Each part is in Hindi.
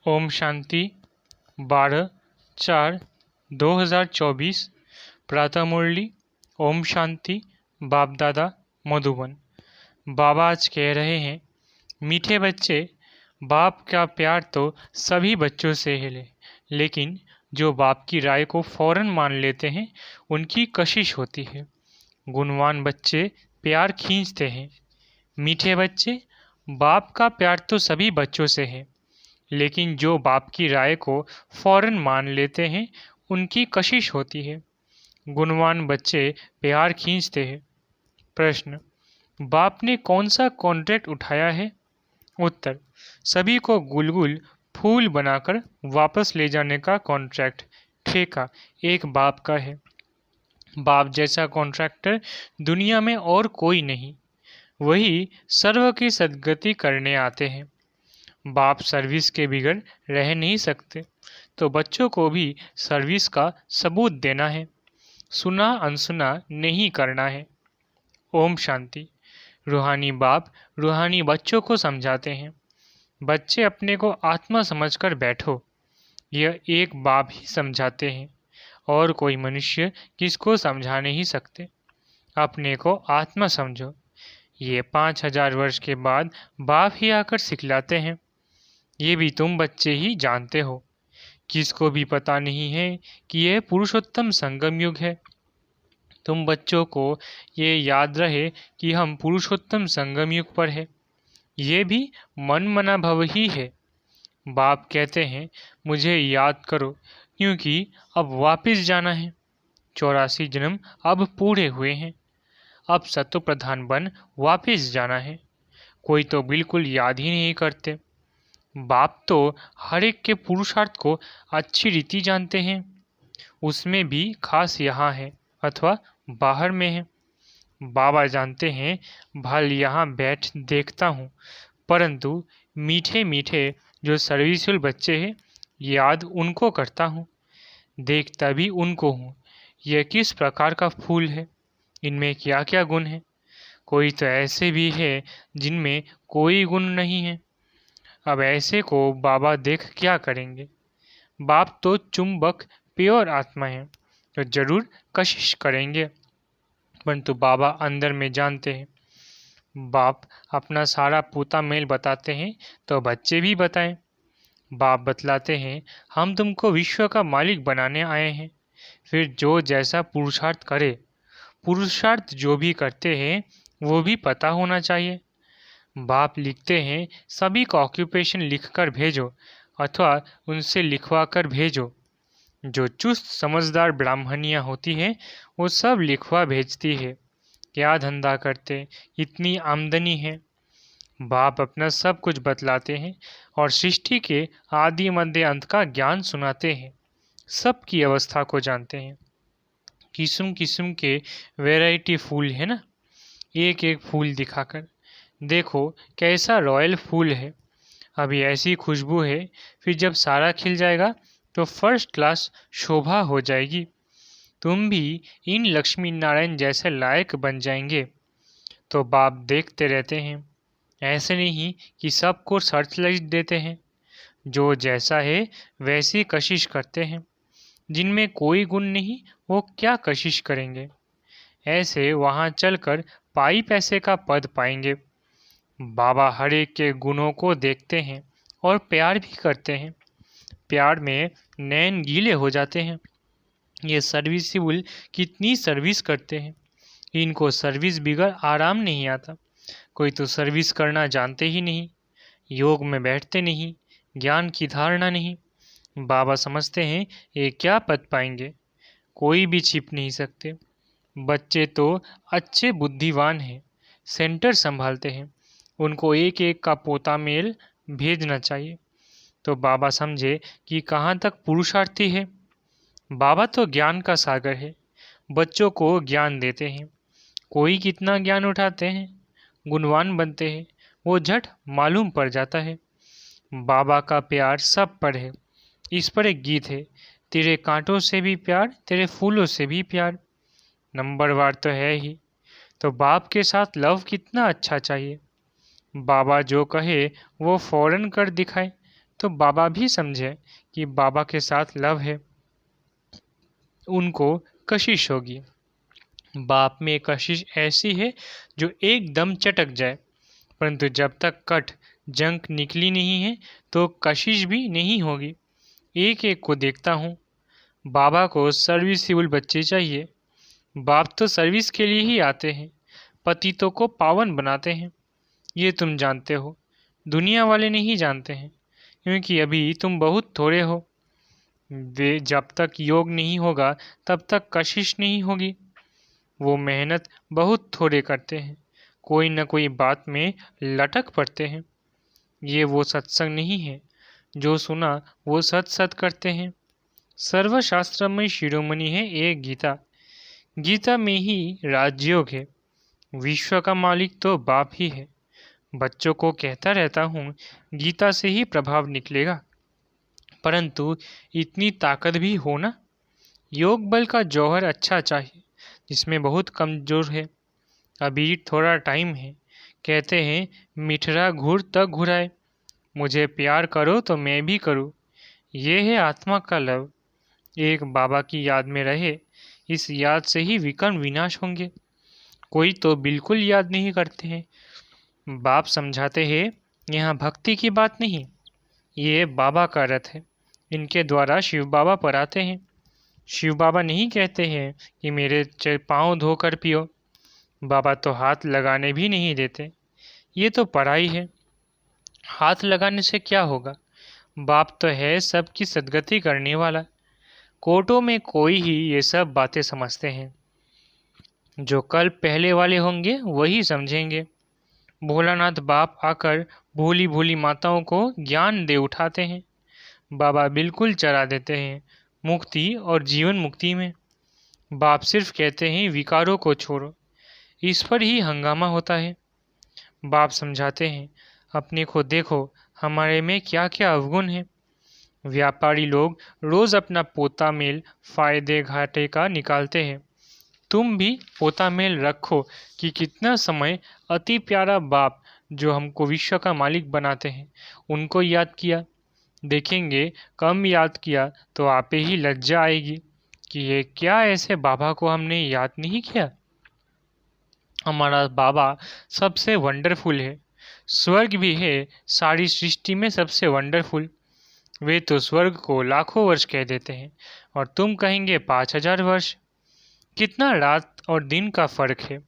ओम शांति 12/4/2024 प्रातः मुरली। ओम शांति। बाप दादा मधुबन। बाबा आज कह रहे हैं, मीठे बच्चे, बाप का प्यार तो सभी बच्चों से है, लेकिन जो बाप की राय को फौरन मान लेते हैं उनकी कशिश होती है। गुणवान बच्चे प्यार खींचते हैं। मीठे बच्चे, बाप का प्यार तो सभी बच्चों से है, लेकिन जो बाप की राय को फौरन मान लेते हैं उनकी कशिश होती है। गुणवान बच्चे प्यार खींचते हैं। प्रश्न, बाप ने कौन सा कॉन्ट्रैक्ट उठाया है? उत्तर, सभी को गुलगुल फूल बनाकर वापस ले जाने का कॉन्ट्रैक्ट। ठेका एक बाप का है। बाप जैसा कॉन्ट्रैक्टर दुनिया में और कोई नहीं। वही सर्व की सद्गति करने आते हैं। बाप सर्विस के बिगड़ रह नहीं सकते, तो बच्चों को भी सर्विस का सबूत देना है, सुना अनसुना नहीं करना है। ओम शांति। रूहानी बाप रूहानी बच्चों को समझाते हैं, बच्चे अपने को आत्मा समझकर बैठो। यह एक बाप ही समझाते हैं, और कोई मनुष्य किसको समझा नहीं सकते। अपने को आत्मा समझो। ये 5000 वर्ष के बाद बाप ही आकर सिखलाते हैं। ये भी तुम बच्चे ही जानते हो। किसको भी पता नहीं है कि यह पुरुषोत्तम संगम युग है। तुम बच्चों को ये याद रहे कि हम पुरुषोत्तम संगम युग पर है। ये भी मन मना भव ही है। बाप कहते हैं, मुझे याद करो, क्योंकि अब वापस जाना है। 84 जन्म अब पूरे हुए हैं। अब सत्व प्रधान बन वापस जाना है। कोई तो बिल्कुल याद ही नहीं करते। बाप तो हर एक के पुरुषार्थ को अच्छी रीति जानते हैं। उसमें भी खास यहाँ है अथवा बाहर में है। बाबा जानते हैं, भल यहाँ बैठ देखता हूँ, परंतु मीठे मीठे जो सर्विसफुल बच्चे हैं याद उनको करता हूँ, देखता भी उनको हूँ। यह किस प्रकार का फूल है, इनमें क्या क्या गुण है। कोई तो ऐसे भी है जिनमें कोई गुण नहीं है। अब ऐसे को बाबा देख क्या करेंगे। बाप तो चुंबक प्योर आत्मा है, तो जरूर कशिश करेंगे, परंतु बाबा अंदर में जानते हैं। बाप अपना सारा पूता मेल बताते हैं तो बच्चे भी बताएं। बाप बतलाते हैं, हम तुमको विश्व का मालिक बनाने आए हैं। फिर जो जैसा पुरुषार्थ करे, पुरुषार्थ जो भी करते हैं वो भी पता होना चाहिए। बाप लिखते हैं, सभी का ऑक्यूपेशन लिखकर भेजो अथवा उनसे लिखवा कर भेजो। जो चुस्त समझदार ब्राह्मणियाँ होती हैं वो सब लिखवा भेजती है। क्या धंधा करते, इतनी आमदनी है। बाप अपना सब कुछ बतलाते हैं और सृष्टि के आदि मध्य अंत का ज्ञान सुनाते हैं। सब की अवस्था को जानते हैं। किस्म किस्म के वैरायटी फूल है ना, एक एक फूल दिखाकर देखो कैसा रॉयल फूल है। अभी ऐसी खुशबू है, फिर जब सारा खिल जाएगा तो फर्स्ट क्लास शोभा हो जाएगी। तुम भी इन लक्ष्मी नारायण जैसे लायक बन जाएंगे। तो बाप देखते रहते हैं। ऐसे नहीं कि सबको सर्च लाइट देते हैं। जो जैसा है वैसी कशिश करते हैं। जिनमें कोई गुण नहीं वो क्या कशिश करेंगे। ऐसे वहाँ चलकर पाई पैसे का पद पाएंगे। बाबा हर एक के गुणों को देखते हैं और प्यार भी करते हैं। प्यार में नैन गीले हो जाते हैं। ये सर्विसिबल कितनी सर्विस करते हैं। इनको सर्विस बिगड़ आराम नहीं आता। कोई तो सर्विस करना जानते ही नहीं, योग में बैठते नहीं, ज्ञान की धारणा नहीं। बाबा समझते हैं ये क्या पद पाएंगे, कोई भी छिप नहीं सकते। बच्चे तो अच्छे बुद्धिवान हैं, सेंटर संभालते हैं। उनको एक एक का पोता मेल भेजना चाहिए। तो बाबा समझे कि कहाँ तक पुरुषार्थी है। बाबा तो ज्ञान का सागर है, बच्चों को ज्ञान देते हैं। कोई कितना ज्ञान उठाते हैं, गुणवान बनते हैं, वो झट मालूम पड़ जाता है। बाबा का प्यार सब पर है। इस पर एक गीत है, तेरे कांटों से भी प्यार, तेरे फूलों से भी प्यार। नंबरवार तो है ही। तो बाप के साथ लव कितना अच्छा चाहिए। बाबा जो कहे वो फौरन कर दिखाए तो बाबा भी समझे कि बाबा के साथ लव है, उनको कशिश होगी। बाप में कशिश ऐसी है जो एकदम चटक जाए, परंतु जब तक कट जंक निकली नहीं है तो कशिश भी नहीं होगी। एक एक को देखता हूँ। बाबा को सर्विसिबल बच्चे चाहिए। बाप तो सर्विस के लिए ही आते हैं, पतितों को पावन बनाते हैं। ये तुम जानते हो, दुनिया वाले नहीं जानते हैं, क्योंकि अभी तुम बहुत थोड़े हो। वे जब तक योग नहीं होगा तब तक कशिश नहीं होगी। वो मेहनत बहुत थोड़े करते हैं, कोई न कोई बात में लटक पड़ते हैं। ये वो सत्संग नहीं है, जो सुना वो सत सत करते हैं। सर्वशास्त्र में शिरोमणि है एक गीता। गीता में ही राजयोग है। विश्व का मालिक तो बाप ही है। बच्चों को कहता रहता हूँ, गीता से ही प्रभाव निकलेगा, परंतु इतनी ताकत भी हो ना। योग बल का जौहर अच्छा चाहिए, जिसमें बहुत कमजोर है। अभी थोड़ा टाइम है। कहते हैं मिठरा घूर तक घुराए। मुझे प्यार करो तो मैं भी करूँ। ये है आत्मा का लव। एक बाबा की याद में रहे, इस याद से ही विकर्म विनाश होंगे। कोई तो बिल्कुल याद नहीं करते हैं। बाप समझाते हैं, यहाँ भक्ति की बात नहीं, ये बाबा का रथ है। इनके द्वारा शिव बाबा पर आते हैं। शिव बाबा नहीं कहते हैं कि मेरे पाँव धोकर पियो। बाबा तो हाथ लगाने भी नहीं देते। ये तो पढ़ाई है। हाथ लगाने से क्या होगा? बाप तो है सबकी सद्गति करने वाला। कोर्टों में कोई ही ये सब बातें समझते हैं। जो कल पहले वाले होंगे वही समझेंगे। भोलानाथ बाप आकर भोली भोली माताओं को ज्ञान दे उठाते हैं। बाबा बिल्कुल चरा देते हैं मुक्ति और जीवन मुक्ति में। बाप सिर्फ कहते हैं विकारों को छोड़ो। इस पर ही हंगामा होता है। बाप समझाते हैं, अपने को देखो, हमारे में क्या क्या अवगुण है। व्यापारी लोग रोज अपना पोता मेल फायदे घाटे का निकालते हैं। तुम भी पोता मेल रखो कि कितना समय अति प्यारा बाप जो हमको विश्व का मालिक बनाते हैं उनको याद किया। देखेंगे कम याद किया तो आपे ही लज्जा आएगी कि ये क्या ऐसे बाबा को हमने याद नहीं किया। हमारा बाबा सबसे वंडरफुल है। स्वर्ग भी है सारी सृष्टि में सबसे वंडरफुल। वे तो स्वर्ग को लाखों वर्ष कह देते हैं और तुम कहेंगे 5000 वर्ष। कितना रात और दिन का फर्क है।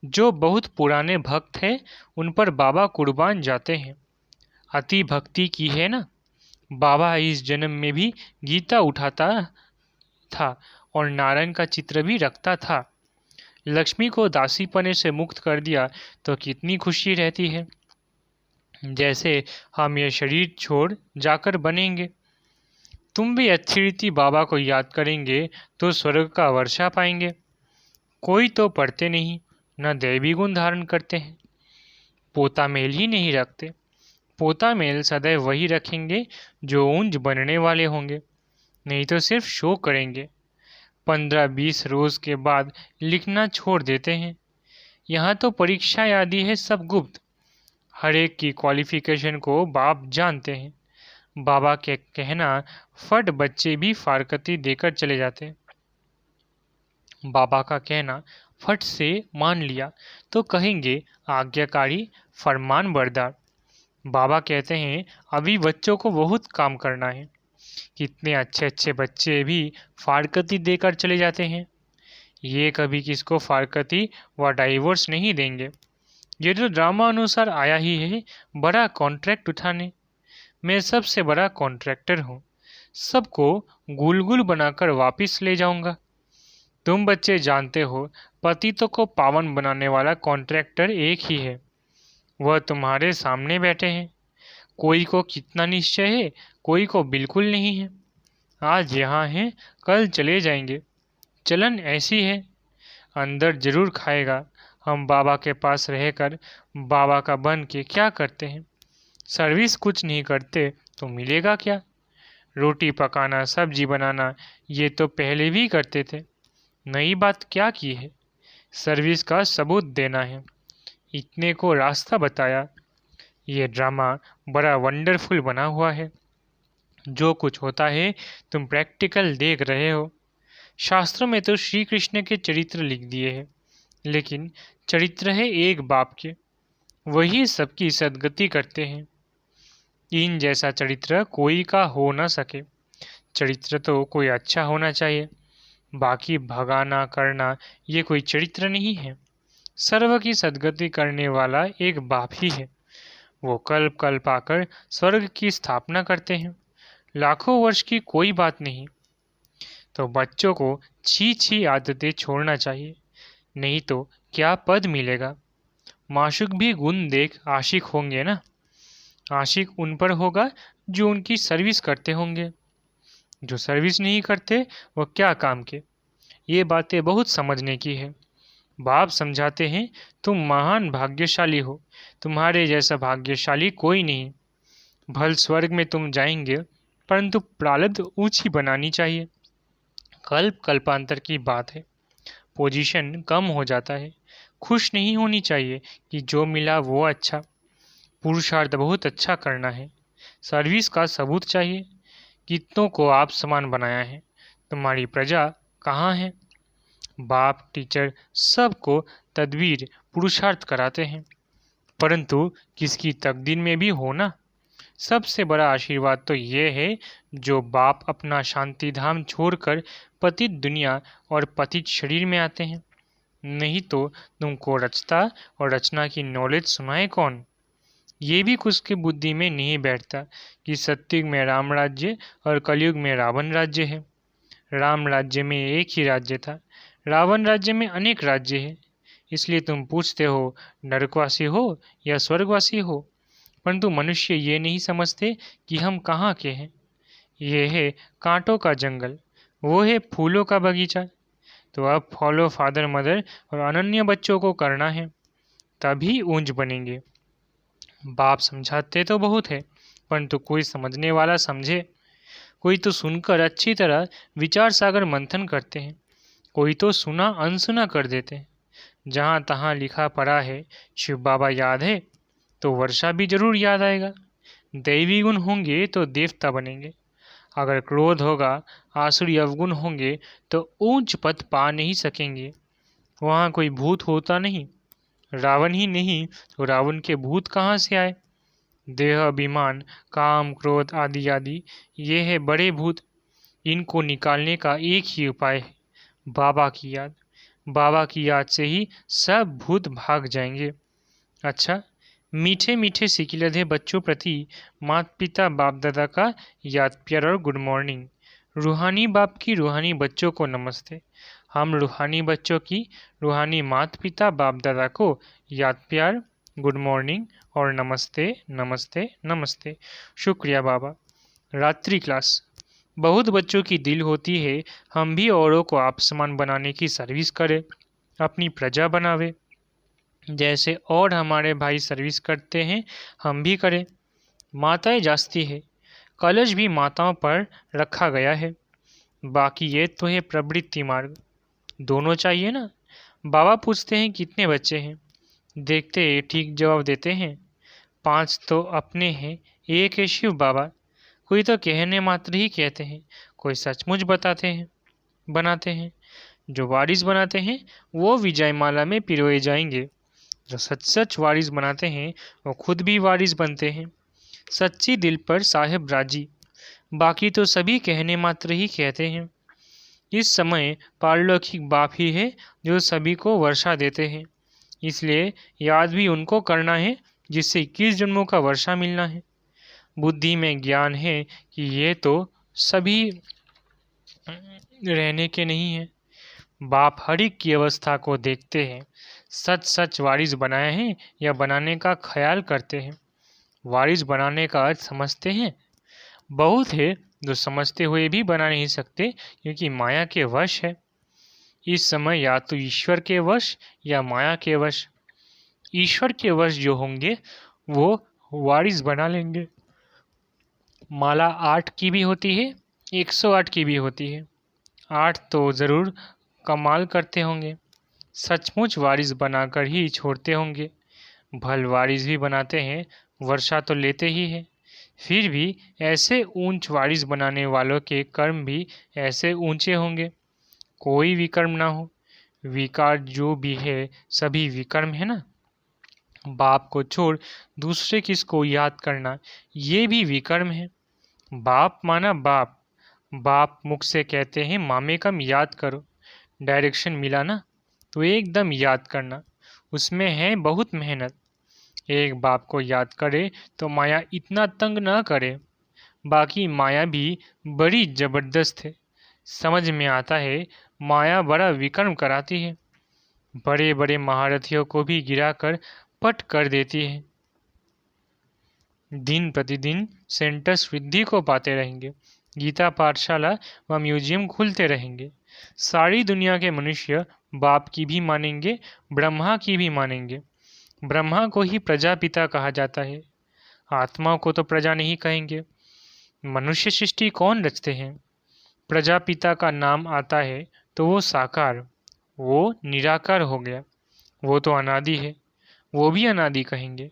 जो बहुत पुराने भक्त हैं उन पर बाबा कुर्बान जाते हैं। अति भक्ति की है ना। बाबा इस जन्म में भी गीता उठाता था और नारायण का चित्र भी रखता था। लक्ष्मी को दासीपने से मुक्त कर दिया तो कितनी खुशी रहती है। जैसे हम ये शरीर छोड़ जाकर बनेंगे। तुम भी अच्छी रीति बाबा को याद करेंगे तो स्वर्ग का वर्षा पाएंगे। कोई तो पढ़ते नहीं, न दैवी गुण धारण करते हैं। पोता मेल ही नहीं रखते। पोता मेल सदैव वही रखेंगे जो ऊंज बनने वाले होंगे, नहीं तो सिर्फ शो करेंगे। 15-20 रोज के बाद लिखना छोड़ देते हैं। यहाँ तो परीक्षा आदि है सब गुप्त। हर एक की क्वालिफिकेशन को बाप जानते हैं। बाबा के कहना फट बच्चे भी फारकती देकर चले जाते। बाबा का कहना फट से मान लिया तो कहेंगे आज्ञाकारी फरमान बरदार। बाबा कहते हैं अभी बच्चों को बहुत काम करना है। कितने अच्छे अच्छे बच्चे भी फारकती देकर चले जाते हैं। ये कभी किसको फारकती व डाइवोर्स नहीं देंगे। ये तो ड्रामा अनुसार आया ही है बड़ा कॉन्ट्रैक्ट उठाने। मैं सबसे बड़ा कॉन्ट्रैक्टर हूँ। सबको गुलगुल बनाकर वापस ले जाऊंगा। तुम बच्चे जानते हो पतितों को पावन बनाने वाला कॉन्ट्रैक्टर एक ही है। वह तुम्हारे सामने बैठे हैं। कोई को कितना निश्चय है, कोई को बिल्कुल नहीं है। आज यहाँ हैं, कल चले जाएंगे। चलन ऐसी है। अंदर जरूर खाएगा। हम बाबा के पास रहकर बाबा का बन के क्या करते हैं। सर्विस कुछ नहीं करते तो मिलेगा क्या। रोटी पकाना, सब्जी बनाना ये तो पहले भी करते थे। नई बात क्या की है। सर्विस का सबूत देना है। इतने को रास्ता बताया। ये ड्रामा बड़ा वंडरफुल बना हुआ है। जो कुछ होता है तुम प्रैक्टिकल देख रहे हो। शास्त्रों में तो श्री कृष्ण के चरित्र लिख दिए हैं, लेकिन चरित्र है एक बाप के, वही सबकी सद्गति करते हैं। इन जैसा चरित्र कोई का हो न सके। चरित्र तो कोई अच्छा होना चाहिए, बाकी भगाना करना ये कोई चरित्र नहीं है। सर्व की सद्गति करने वाला एक बाप ही है। वो कल्प कल्प आकर स्वर्ग की स्थापना करते हैं। लाखों वर्ष की कोई बात नहीं। तो बच्चों को छी छी आदतें छोड़ना चाहिए, नहीं तो क्या पद मिलेगा। माशूक भी गुण देख आशिक होंगे ना। आशिक उन पर होगा जो उनकी सर्विस करते होंगे। जो सर्विस नहीं करते वो क्या काम के। ये बातें बहुत समझने की है। बाप समझाते हैं तुम महान भाग्यशाली हो, तुम्हारे जैसा भाग्यशाली कोई नहीं। भल स्वर्ग में तुम जाएंगे, परंतु प्रारब्ध ऊंची बनानी चाहिए। कल्प कल्पांतर की बात है, पोजीशन कम हो जाता है। खुश नहीं होनी चाहिए कि जो मिला वो अच्छा। पुरुषार्थ बहुत अच्छा करना है। सर्विस का सबूत चाहिए। कितनों को आप समान बनाया है, तुम्हारी प्रजा कहाँ है। बाप टीचर सबको तदबीर पुरुषार्थ कराते हैं, परंतु किसकी तकदीर में भी होना। सबसे बड़ा आशीर्वाद तो ये है जो बाप अपना शांति धाम छोड़कर पतित दुनिया और पतित शरीर में आते हैं। नहीं तो तुमको रचता और रचना की नॉलेज सुनाए कौन। ये भी कुछ की बुद्धि में नहीं बैठता कि सत्युग में राम राज्य और कलयुग में रावण राज्य है। राम राज्य में एक ही राज्य था, रावण राज्य में अनेक राज्य है। इसलिए तुम पूछते हो नरकवासी हो या स्वर्गवासी हो, परंतु मनुष्य ये नहीं समझते कि हम कहाँ के हैं। ये है कांटों का जंगल, वो है फूलों का बगीचा। तो अब फॉलो फादर मदर और अनन्य बच्चों को करना है, तभी ऊंच बनेंगे। बाप समझाते तो बहुत है, परंतु कोई समझने वाला समझे। कोई तो सुनकर अच्छी तरह विचार सागर मंथन करते हैं, कोई तो सुना अनसुना कर देते हैं। जहाँ तहाँ लिखा पड़ा है शिव बाबा याद है तो वर्षा भी जरूर याद आएगा। दैवी गुण होंगे तो देवता बनेंगे। अगर क्रोध होगा, आसुरी अवगुण होंगे तो ऊंच पद पा नहीं सकेंगे। वहाँ कोई भूत होता नहीं। रावण ही नहीं तो रावण के भूत कहाँ से आए। देह अभिमान काम क्रोध आदि आदि ये है बड़े भूत। इनको निकालने का एक ही उपाय है, बाबा की याद। बाबा की याद से ही सब भूत भाग जाएंगे। अच्छा, मीठे मीठे सिकिलधे बच्चों प्रति माता पिता बाप दादा का याद प्यार और गुड मॉर्निंग। रूहानी बाप की रूहानी बच्चों को नमस्ते। हम रूहानी बच्चों की रूहानी माता पिता बाप दादा को याद प्यार गुड मॉर्निंग और नमस्ते नमस्ते नमस्ते। शुक्रिया बाबा। रात्रि क्लास। बहुत बच्चों की दिल होती है हम भी औरों को आप समान बनाने की सर्विस करें, अपनी प्रजा बनावे। जैसे और हमारे भाई सर्विस करते हैं हम भी करें। माताएं जास्ती है, कलश भी माताओं पर रखा गया है। बाकी ये तो है प्रवृत्ति मार्ग। दोनों चाहिए ना। बाबा पूछते हैं कितने बच्चे हैं, देखते ठीक जवाब देते हैं 5 तो अपने हैं, एक है शिव बाबा। कोई तो कहने मात्र ही कहते हैं, कोई सचमुच बताते हैं बनाते हैं। जो वारिस बनाते हैं वो विजयमाला में पिरोए जाएंगे। जो सच सच वारिस बनाते हैं वो खुद भी वारिस बनते हैं। सच्ची दिल पर साहेब राजी। बाकी तो सभी कहने मात्र ही कहते हैं। इस समय पारलौकिक बाप ही है जो सभी को वर्षा देते हैं। इसलिए याद भी उनको करना है जिससे 21 जन्मों का वर्षा मिलना है। बुद्धि में ज्ञान है कि ये तो सभी रहने के नहीं है। बाप हर एक की अवस्था को देखते हैं। सच सच वारिस बनाए हैं या बनाने का ख्याल करते हैं। वारिस बनाने का अर्थ समझते हैं। बहुत है जो समझते हुए भी बना नहीं सकते क्योंकि माया के वश है। इस समय या तो ईश्वर के वश या माया के वश। ईश्वर के वश जो होंगे वो वारिस बना लेंगे। माला 8 की भी होती है, 108 की भी होती है। 8 तो ज़रूर कमाल करते होंगे, सचमुच वारिस बनाकर ही छोड़ते होंगे। भल वारिस भी बनाते हैं, वर्षा तो लेते ही हैं। फिर भी ऐसे ऊंच वारिस बनाने वालों के कर्म भी ऐसे ऊंचे होंगे। कोई विकर्म ना हो। विकार जो भी है सभी विकर्म है ना। बाप को छोड़ दूसरे किसको याद करना ये भी विकर्म है। बाप माना बाप। बाप मुख से कहते हैं मामे कम याद करो। डायरेक्शन मिला ना तो एकदम याद करना। उसमें है बहुत मेहनत। एक बाप को याद करे तो माया इतना तंग ना करे। बाकी माया भी बड़ी जबरदस्त है। समझ में आता है माया बड़ा विकर्म कराती है। बड़े बड़े महारथियों को भी गिराकर पट कर देती है। दिन प्रतिदिन सेंटर्स वृद्धि को पाते रहेंगे। गीता पाठशाला व म्यूजियम खुलते रहेंगे। सारी दुनिया के मनुष्य बाप की भी मानेंगे, ब्रह्मा की भी मानेंगे। ब्रह्मा को ही प्रजापिता कहा जाता है। आत्मा को तो प्रजा नहीं कहेंगे। मनुष्य सृष्टि कौन रचते हैं? प्रजापिता का नाम आता है तो वो साकार, वो निराकार हो गया। वो तो अनादि है, वो भी अनादि कहेंगे।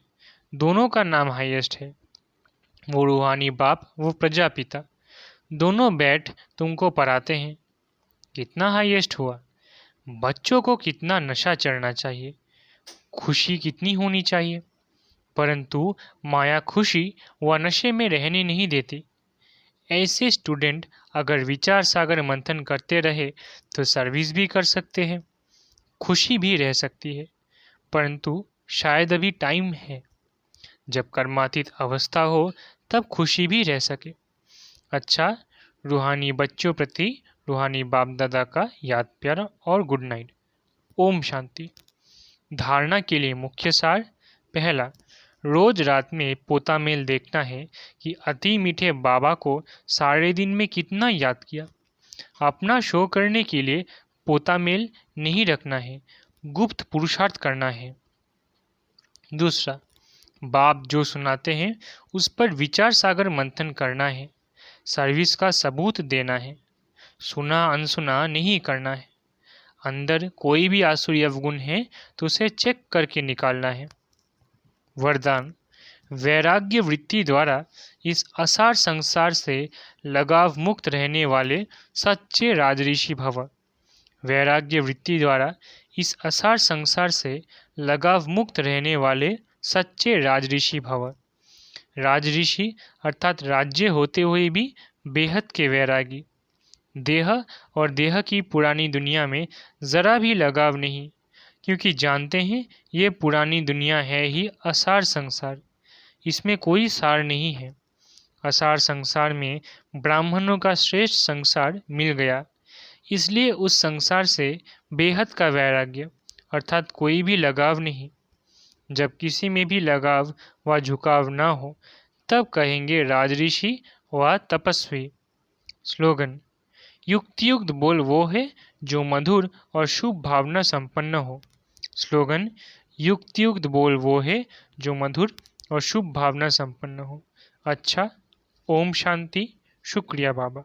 दोनों का नाम हाईएस्ट है। वो रूहानी बाप, वो प्रजापिता। दोनों बैठ तुमको पढ़ाते हैं। कितना हाईएस्ट हुआ। बच्चों को कितना नशा चढ़ना चाहिए, खुशी कितनी होनी चाहिए। परंतु माया खुशी व नशे में रहने नहीं देती। ऐसे स्टूडेंट अगर विचार सागर मंथन करते रहे तो सर्विस भी कर सकते हैं, खुशी भी रह सकती है। परंतु शायद अभी टाइम है जब कर्मातीत अवस्था हो तब खुशी भी रह सके। अच्छा, रूहानी बच्चों प्रति रूहानी बाप दादा का याद प्यार और गुड नाइट। ओम शांति। धारणा के लिए मुख्य सार। पहला, रोज रात में पोता मेल देखना है कि अति मीठे बाबा को सारे दिन में कितना याद किया। अपना शो करने के लिए पोता मेल नहीं रखना है, गुप्त पुरुषार्थ करना है। दूसरा, बाप जो सुनाते हैं उस पर विचार सागर मंथन करना है, सर्विस का सबूत देना है, सुना अनसुना नहीं करना है। अंदर कोई भी आसुरी अवगुण है तो उसे चेक करके निकालना है। वरदान, वैराग्य वृत्ति द्वारा इस असार संसार से लगाव मुक्त रहने वाले सच्चे राजऋषि भव। वैराग्य वृत्ति द्वारा इस असार संसार से लगाव मुक्त रहने वाले सच्चे राजऋषि भव। राजऋषि अर्थात राज्य होते हुए भी बेहद के वैरागी। देह और देह की पुरानी दुनिया में ज़रा भी लगाव नहीं, क्योंकि जानते हैं ये पुरानी दुनिया है ही असार संसार, इसमें कोई सार नहीं है। असार संसार में ब्राह्मणों का श्रेष्ठ संसार मिल गया, इसलिए उस संसार से बेहद का वैराग्य अर्थात कोई भी लगाव नहीं। जब किसी में भी लगाव व झुकाव न हो तब कहेंगे राजऋषि व तपस्वी। स्लोगन, युक्तियुक्त बोल वो है जो मधुर और शुभ भावना संपन्न हो। स्लोगन, युक्तियुक्त बोल वो है जो मधुर और शुभ भावना संपन्न हो। अच्छा, ओम शांति। शुक्रिया बाबा।